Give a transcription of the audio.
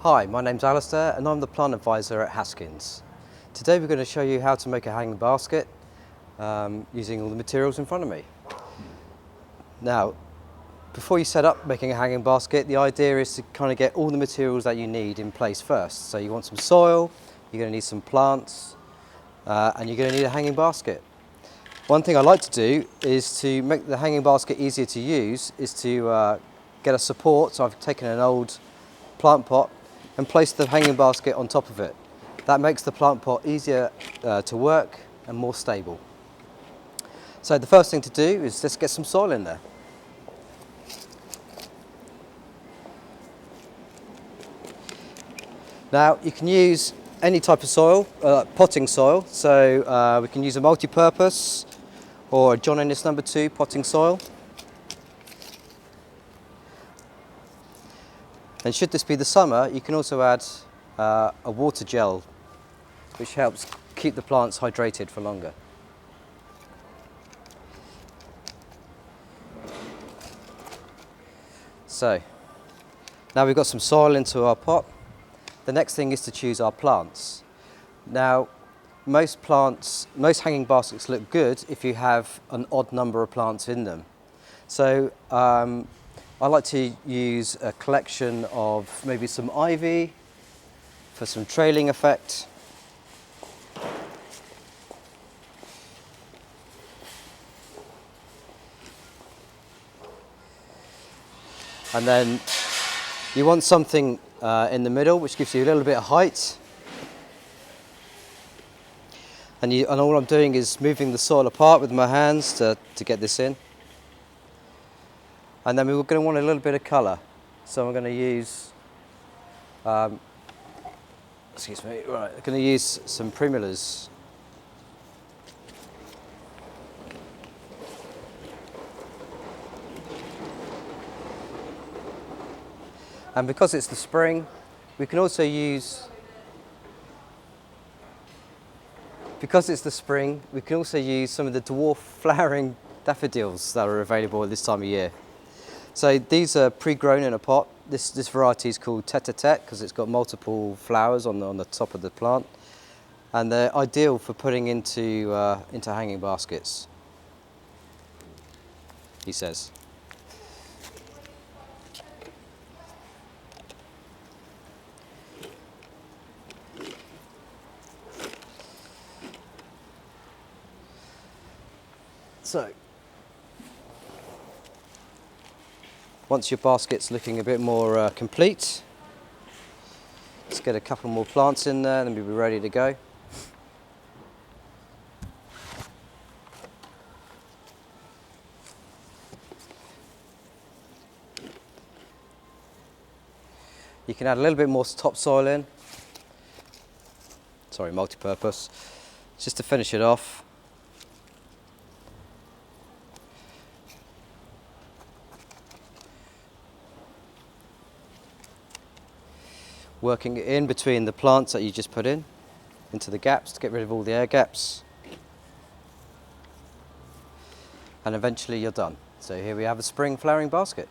Hi, my name's Alistair and I'm the plant advisor at Haskins. Today we're going to show you how to make a hanging basket using all the materials in front of me. Now, before you set up making a hanging basket, the idea is to kind of get all the materials that you need in place first. So you want some soil, you're going to need some plants, and you're going to need a hanging basket. One thing I like to do is to make the hanging basket easier to use is to get a support. So I've taken an old plant pot and place the hanging basket on top of it. That makes the plant pot easier to work and more stable. So the first thing to do is just get some soil in there. Now you can use any type of soil, potting soil, so we can use a multi-purpose or a John Innes No. 2 potting soil. And should this be the summer, you can also add a water gel, which helps keep the plants hydrated for longer. So, now we've got some soil into our pot. The next thing is to choose our plants. Now, most hanging baskets look good if you have an odd number of plants in them. So, I like to use a collection of maybe some ivy for some trailing effect. And then you want something in the middle which gives you a little bit of height. And all I'm doing is moving the soil apart with my hands to get this in. And then we're going to want a little bit of colour. So I'm going to use, I'm going to use some primulas. And because it's the spring, we can also use, some of the dwarf flowering daffodils that are available at this time of year. So these are pre-grown in a pot. This variety is called tete-a-tete because it's got multiple flowers on the top of the plant, and they're ideal for putting into hanging baskets, he says. So, once your basket's looking a bit more complete, let's get a couple more plants in there and we'll be ready to go. You can add a little bit more topsoil in, multi-purpose, just to finish it off. Working it in between the plants that you just put into the gaps to get rid of all the air gaps. And eventually you're done. So here we have a spring flowering basket.